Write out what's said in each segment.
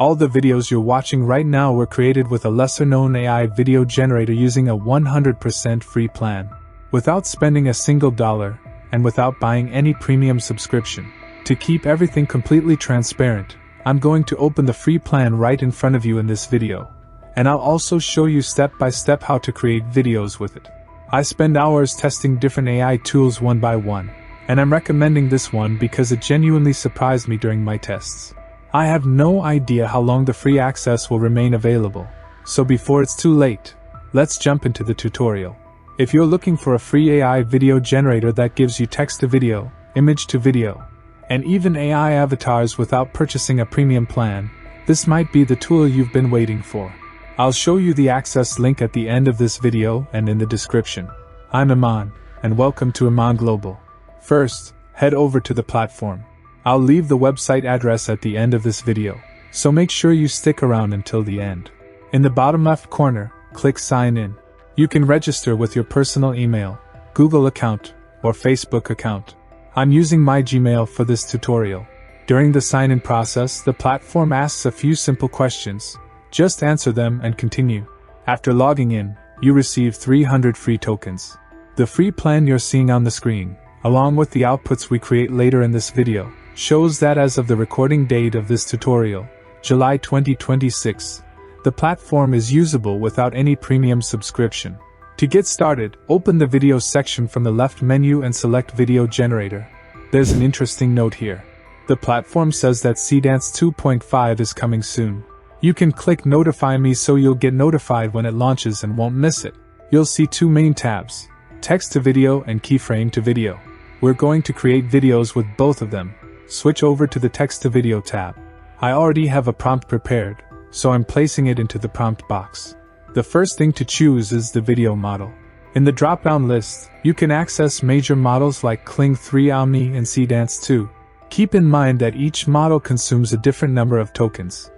All the videos you're watching right now were created with a lesser-known AI video generator using a 100% free plan, without spending a single dollar, and without buying any premium subscription. To keep everything completely transparent, I'm going to open the free plan right in front of you in this video, and I'll also show you step by step how to create videos with it. I spend hours testing different AI tools one by one, and I'm recommending this one because it genuinely surprised me during my tests. I have no idea how long the free access will remain available, so before it's too late, let's jump into the tutorial. If you're looking for a free AI video generator that gives you text to video, image to video, and even AI avatars without purchasing a premium plan, this might be the tool you've been waiting for. I'll show you the access link at the end of this video and in the description. I'm Iman, and welcome to Iman Global. First, head over to the platform. I'll leave the website address at the end of this video, so make sure you stick around until the end. In the bottom left corner, click Sign In. You can register with your personal email, Google account, or Facebook account. I'm using my Gmail for this tutorial. During the sign-in process, the platform asks a few simple questions. Just answer them and continue. After logging in, you receive 300 free tokens. The free plan you're seeing on the screen, along with the outputs we create later in this video, shows that as of the recording date of this tutorial, July 2026, the platform is usable without any premium subscription. To get started, open the video section from the left menu and select Video Generator. There's an interesting note here. The platform says that Seedance 2.5 is coming soon. You can click Notify Me so you'll get notified when it launches and won't miss it. You'll see two main tabs, Text to Video and Keyframe to Video. We're going to create videos with both of them. Switch over to the Text to Video tab. I already have a prompt prepared, so I'm placing it into the prompt box. The first thing to choose is the video model. In the drop-down list, you can access major models like Kling 3 Omni and Seedance 2. Keep in mind that each model consumes a different number of tokens,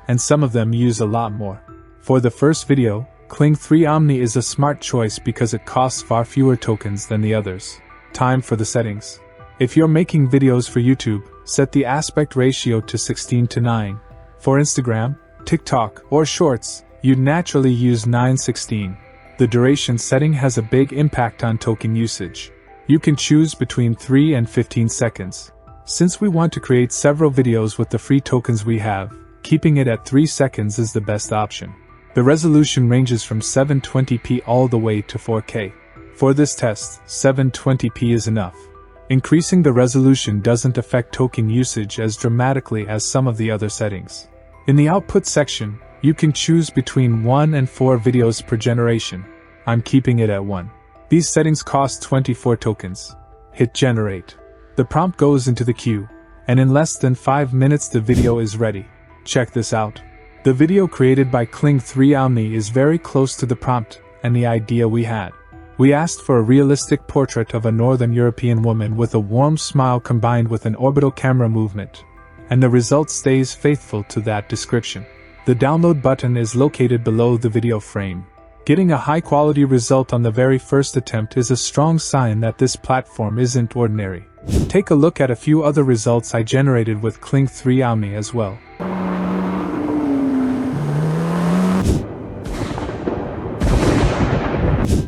and some of them use a lot more. For the first video, Kling 3 Omni is a smart choice because it costs far fewer tokens than the others. Time for the settings. If you're making videos for YouTube, set the aspect ratio to 16:9. For Instagram, TikTok, or Shorts, you'd naturally use 9:16. The duration setting has a big impact on token usage. You can choose between 3 and 15 seconds. Since we want to create several videos with the free tokens we have, keeping it at 3 seconds is the best option. The resolution ranges from 720p all the way to 4K. For this test, 720p is enough. Increasing the resolution doesn't affect token usage as dramatically as some of the other settings. In the output section, you can choose between 1 and 4 videos per generation. I'm keeping it at 1. These settings cost 24 tokens. Hit Generate. The prompt goes into the queue, and in less than 5 minutes the video is ready. Check this out. The video created by Kling 3 Omni is very close to the prompt and the idea we had. We asked for a realistic portrait of a Northern European woman with a warm smile combined with an orbital camera movement, and the result stays faithful to that description. The download button is located below the video frame. Getting a high-quality result on the very first attempt is a strong sign that this platform isn't ordinary. Take a look at a few other results I generated with Kling 3 Omni as well.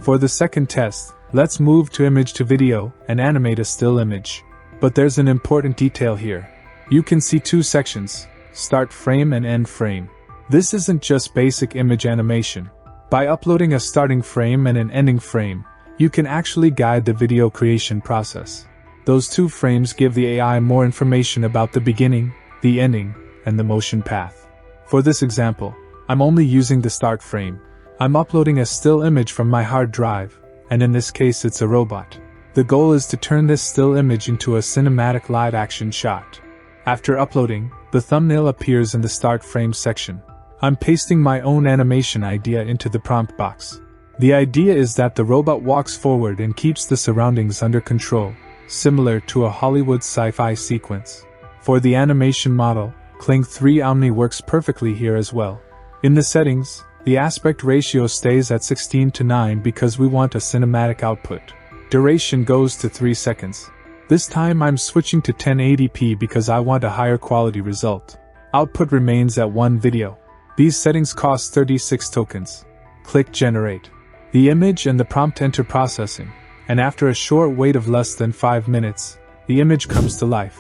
For the second test, let's move to image to video and animate a still image. But there's an important detail here. You can see two sections, start frame and end frame. This isn't just basic image animation. By uploading a starting frame and an ending frame, you can actually guide the video creation process. Those two frames give the AI more information about the beginning, the ending, and the motion path. For this example, I'm only using the start frame. I'm uploading a still image from my hard drive, and in this case it's a robot. The goal is to turn this still image into a cinematic live-action shot. After uploading, the thumbnail appears in the start frame section. I'm pasting my own animation idea into the prompt box. The idea is that the robot walks forward and keeps the surroundings under control, similar to a Hollywood sci-fi sequence. For the animation model, Kling 3 Omni works perfectly here as well. In the settings, the aspect ratio stays at 16:9 because we want a cinematic output. Duration goes to 3 seconds. This time I'm switching to 1080p because I want a higher quality result. Output remains at 1 video. These settings cost 36 tokens. Click Generate. The image and the prompt enter processing, and after a short wait of less than 5 minutes, the image comes to life.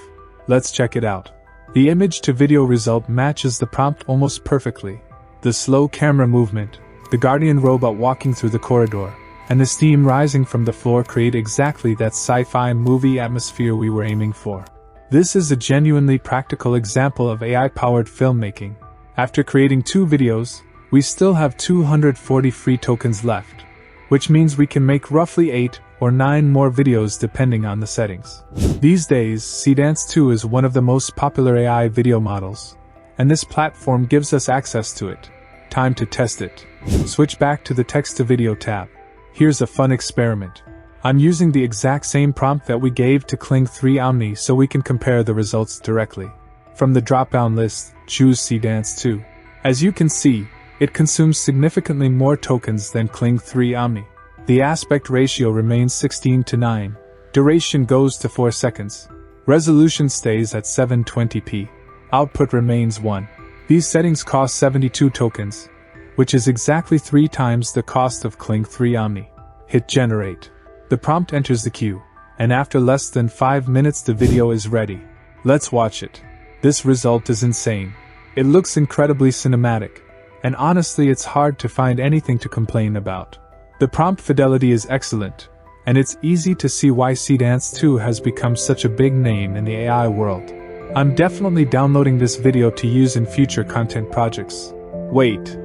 Let's check it out. The image to video result matches the prompt almost perfectly. The slow camera movement, the guardian robot walking through the corridor, and the steam rising from the floor create exactly that sci-fi movie atmosphere we were aiming for. This is a genuinely practical example of AI-powered filmmaking. After creating 2 videos, we still have 240 free tokens left, which means we can make roughly 8 or 9 more videos depending on the settings. These days, Seedance 2 is one of the most popular AI video models, and this platform gives us access to it. Time to test it. Switch back to the text-to-video tab. Here's a fun experiment. I'm using the exact same prompt that we gave to Kling 3 Omni so we can compare the results directly. From the drop-down list, choose Seedance 2. As you can see, it consumes significantly more tokens than Kling 3 Omni. The aspect ratio remains 16:9. Duration goes to 4 seconds. Resolution stays at 720p. Output remains 1. These settings cost 72 tokens, which is exactly 3 times the cost of Kling 3 Omni. Hit Generate. The prompt enters the queue, and after less than 5 minutes the video is ready. Let's watch it. This result is insane. It looks incredibly cinematic, and honestly it's hard to find anything to complain about. The prompt fidelity is excellent, and it's easy to see why Seedance 2 has become such a big name in the AI world. I'm definitely downloading this video to use in future content projects. Wait.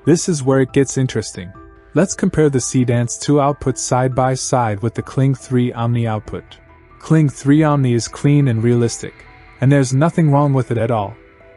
This is where it gets interesting. Let's compare the Seedance 2 output side by side with the Kling 3 Omni output. Kling 3 Omni is clean and realistic, and there's nothing wrong with it at all.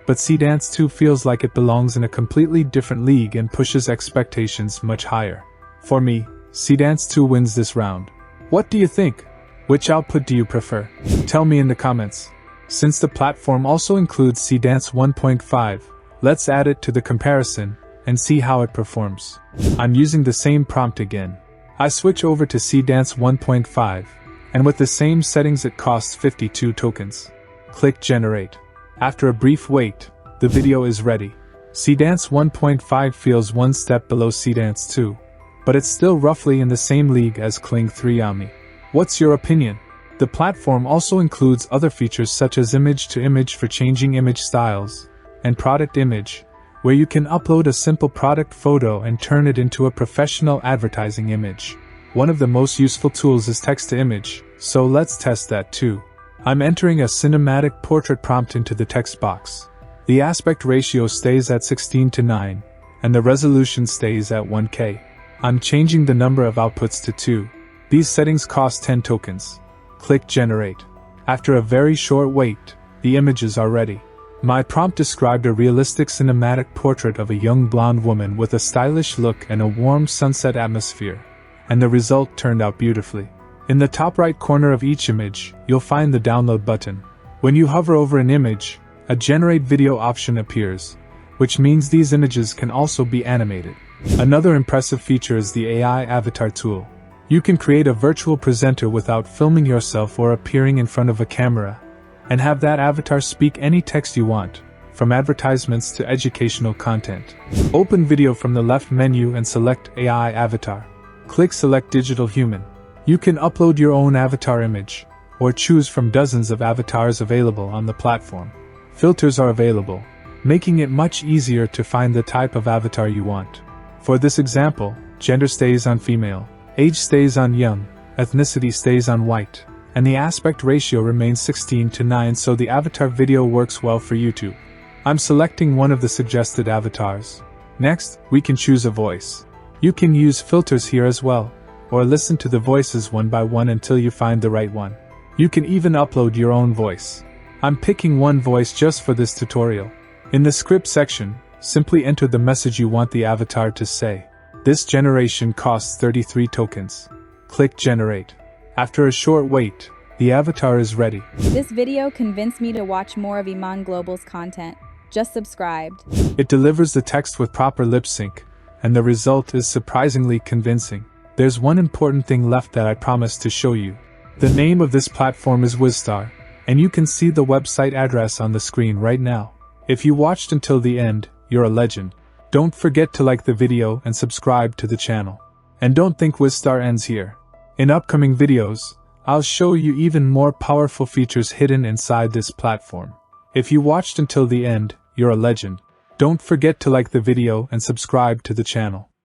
But Seedance 2 feels like it belongs in a completely different league and pushes expectations much higher. For me, Seedance 2 wins this round. What do you think? Which output do you prefer? Tell me in the comments. Since the platform also includes Seedance 1.5, let's add it to the comparison and see how it performs. I'm using the same prompt again. I switch over to Seedance 1.5, and with the same settings it costs 52 tokens. Click Generate. After a brief wait, the video is ready. Seedance 1.5 feels one step below Seedance 2, but it's still roughly in the same league as Kling 3 Omni. What's your opinion? The platform also includes other features such as image-to-image for changing image styles, and product image, where you can upload a simple product photo and turn it into a professional advertising image. One of the most useful tools is text-to-image, so let's test that too. I'm entering a cinematic portrait prompt into the text box. The aspect ratio stays at 16:9, and the resolution stays at 1K. I'm changing the number of outputs to 2. These settings cost 10 tokens. Click Generate. After a very short wait, the images are ready. My prompt described a realistic cinematic portrait of a young blonde woman with a stylish look and a warm sunset atmosphere, and the result turned out beautifully. In the top right corner of each image, you'll find the download button. When you hover over an image, a Generate Video option appears, which means these images can also be animated. Another impressive feature is the AI avatar tool. You can create a virtual presenter without filming yourself or appearing in front of a camera, and have that avatar speak any text you want, from advertisements to educational content. Open Video from the left menu and select AI Avatar. Click Select Digital Human. You can upload your own avatar image, or choose from dozens of avatars available on the platform. Filters are available, making it much easier to find the type of avatar you want. For this example, gender stays on female, age stays on young, ethnicity stays on white, and the aspect ratio remains 16:9, so the avatar video works well for YouTube. I'm selecting one of the suggested avatars. Next, we can choose a voice. You can use filters here as well, or listen to the voices one by one until you find the right one. You can even upload your own voice. I'm picking one voice just for this tutorial. In the script section, simply enter the message you want the avatar to say. This generation costs 33 tokens. Click Generate. After a short wait, the avatar is ready. This video convinced me to watch more of Iman Global's content. Just subscribed. It delivers the text with proper lip sync, and the result is surprisingly convincing. There's one important thing left that I promised to show you. The name of this platform is Wistar, and you can see the website address on the screen right now. If you watched until the end, you're a legend. Don't forget to like the video and subscribe to the channel. And don't think WizStar ends here. In upcoming videos, I'll show you even more powerful features hidden inside this platform. If you watched until the end, you're a legend. Don't forget to like the video and subscribe to the channel.